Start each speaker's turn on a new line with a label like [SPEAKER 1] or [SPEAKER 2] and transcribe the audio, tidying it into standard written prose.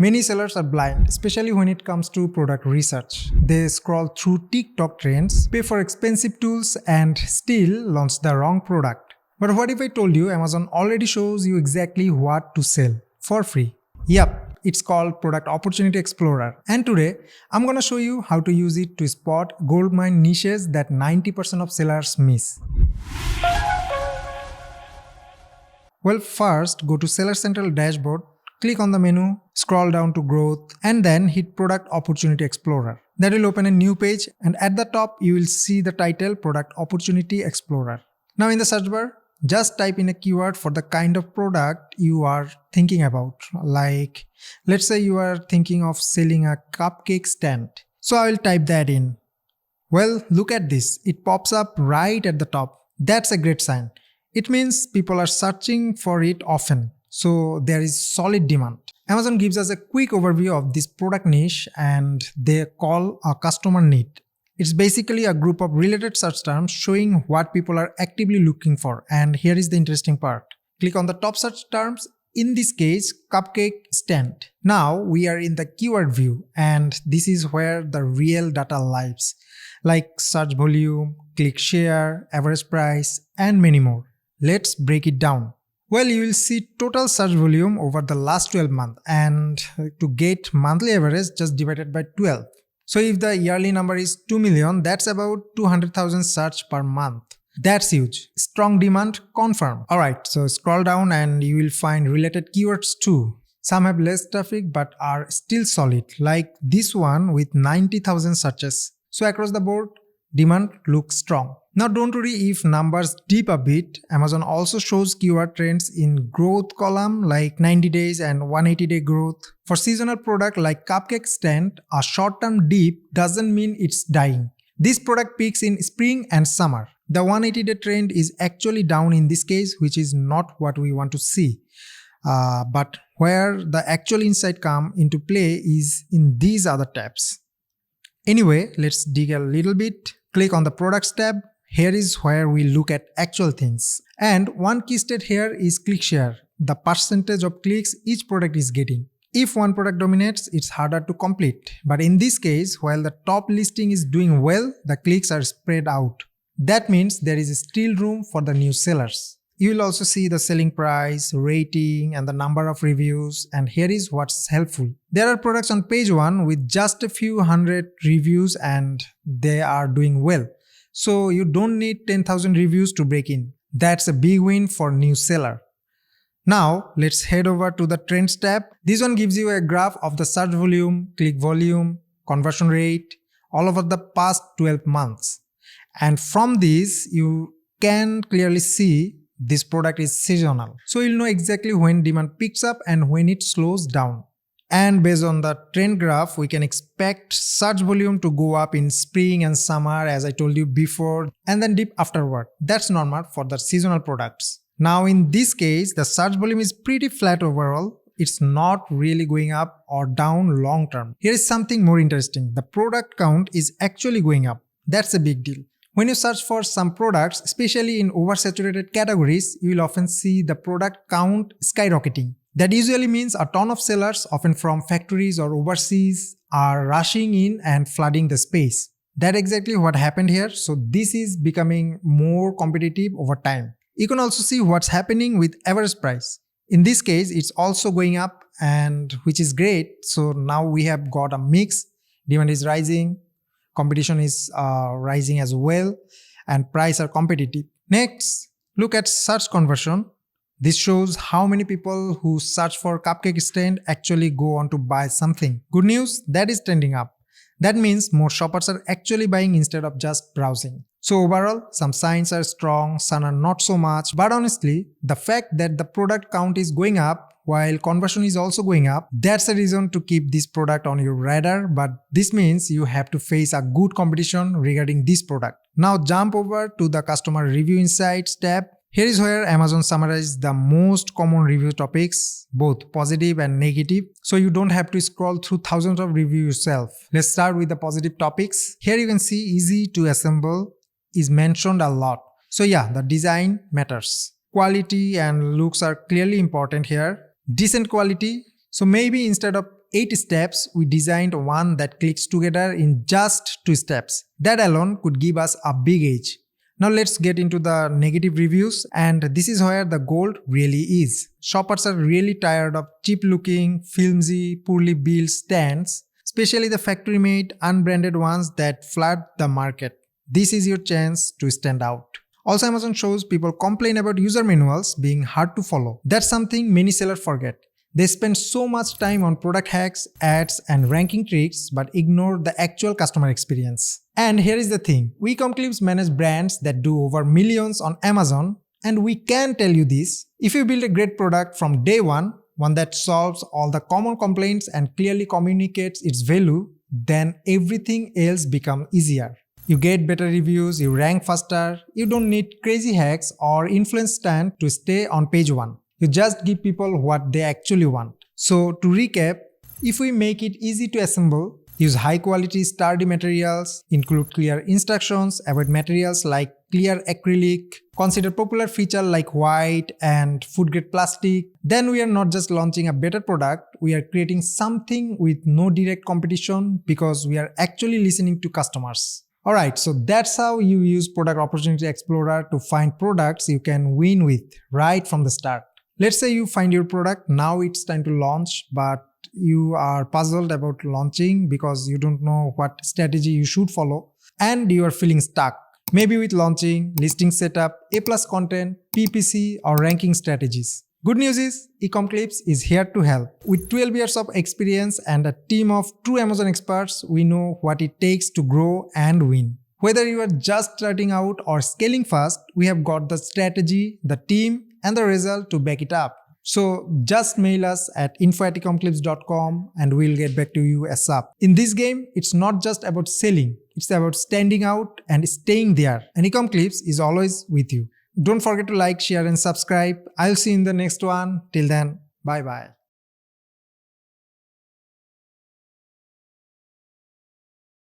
[SPEAKER 1] Many sellers are blind, especially when it comes to product research. They scroll through TikTok trends, pay for expensive tools, and still launch the wrong product. But what if I told you Amazon already shows you exactly what to sell for free? Yup, it's called Product Opportunity Explorer. And today, I'm gonna show you how to use it to spot goldmine niches that 90% of sellers miss. Well, first go to Seller Central dashboard, click on the menu, scroll down to Growth, and then hit Product Opportunity Explorer. That will open a new page, and at the top you will see the title Product Opportunity Explorer. Now in the search bar, just type in a keyword for the kind of product you are thinking about. Like, let's say you are thinking of selling a cupcake stand. So I will type that in. Well, look at this. It pops up right at the top. That's a great sign. It means people are searching for it often. So there is solid demand. Amazon gives us a quick overview of this product niche and they call a customer need. It's basically a group of related search terms showing what people are actively looking for. And here is the interesting part. Click on the top search terms, in this case, cupcake stand. Now we are in the keyword view and this is where the real data lives, like search volume, click share, average price, and many more. Let's break it down. Well, you will see total search volume over the last 12 months, and to get monthly average, just divide it by 12. So if the yearly number is 2 million, that's about 200,000 search per month. That's huge. Strong demand confirmed. Alright, so scroll down and you will find related keywords too. Some have less traffic but are still solid, like this one with 90,000 searches. So across the board, demand looks strong. Now don't worry if numbers dip a bit. Amazon also shows keyword trends in growth column like 90 days and 180-day growth. For seasonal product like cupcake stand, a short-term dip doesn't mean it's dying. This product peaks in spring and summer. The 180-day trend is actually down in this case, which is not what we want to see. But where the actual insight come into play is in these other tabs. Anyway, let's dig a little bit. Click on the Products tab. Here is where we look at actual things. And one key stat here is click share, the percentage of clicks each product is getting. If one product dominates, it's harder to complete. But in this case, while the top listing is doing well, the clicks are spread out. That means there is still room for the new sellers. You will also see the selling price, rating, and the number of reviews, and here is what's helpful. There are products on page 1 with just a few hundred reviews and they are doing well. So you don't need 10,000 reviews to break in. That's a big win for new seller. Now let's head over to the Trends tab. This one gives you a graph of the search volume, click volume, conversion rate, all over the past 12 months. And from this, you can clearly see this product is seasonal. So you'll know exactly when demand picks up and when it slows down. And based on the trend graph, we can expect search volume to go up in spring and summer, as I told you before, and then dip afterward. That's normal for the seasonal products. Now in this case, the search volume is pretty flat overall. It's not really going up or down long term. Here is something more interesting. The product count is actually going up. That's a big deal. When you search for some products, especially in oversaturated categories, you will often see the product count skyrocketing. That usually means a ton of sellers, often from factories or overseas, are rushing in and flooding the space. That's exactly what happened here. So this is becoming more competitive over time. You can also see what's happening with average price. In this case, it's also going up, and which is great. So now we have got a mix. Demand is rising, competition is rising as well, and price are competitive. Next, look at search conversion. This shows how many people who search for cupcake stand actually go on to buy something. Good news, that is trending up. That means more shoppers are actually buying instead of just browsing. So overall, some signs are strong, some are not so much. But honestly, the fact that the product count is going up while conversion is also going up, that's a reason to keep this product on your radar. But this means you have to face a good competition regarding this product. Now jump over to the Customer Review Insights tab. Here is where Amazon summarizes the most common review topics, both positive and negative, so you don't have to scroll through thousands of reviews yourself. Let's start with the positive topics. Here you can see easy to assemble is mentioned a lot. So yeah, the design matters. Quality and looks are clearly important here. Decent quality. So maybe instead of 8 steps, we designed one that clicks together in just 2 steps. That alone could give us a big edge. Now let's get into the negative reviews, and this is where the gold really is. Shoppers are really tired of cheap looking, flimsy, poorly built stands, especially the factory made, unbranded ones that flood the market. This is your chance to stand out. Also, Amazon shows people complain about user manuals being hard to follow. That's something many sellers forget. They spend so much time on product hacks, ads, and ranking tricks but ignore the actual customer experience. And here is the thing, we Ecomclips manage brands that do over millions on Amazon, and we can tell you this: if you build a great product from day one that solves all the common complaints and clearly communicates its value, then everything else becomes easier. You get better reviews, you rank faster, you don't need crazy hacks or influence stand to stay on page 1. You just give people what they actually want. So to recap, if we make it easy to assemble, use high quality sturdy materials, include clear instructions, avoid materials like clear acrylic, consider popular features like white and food grade plastic, then we are not just launching a better product, we are creating something with no direct competition because we are actually listening to customers. Alright, so that's how you use Product Opportunity Explorer to find products you can win with right from the start. Let's say you find your product, now it's time to launch, but you are puzzled about launching because you don't know what strategy you should follow and you are feeling stuck. Maybe with launching, listing setup, A+ content, PPC or ranking strategies. Good news is, Ecomclips is here to help. With 12 years of experience and a team of true Amazon experts, we know what it takes to grow and win. Whether you are just starting out or scaling fast, we have got the strategy, the team, and the result to back it up. So just mail us at info@ecomclips.com and we'll get back to you ASAP. In this game, it's not just about selling, it's about standing out and staying there. And Ecomclips is always with you. Don't forget to like, share and subscribe. I'll see you in the next one. Till then, bye bye.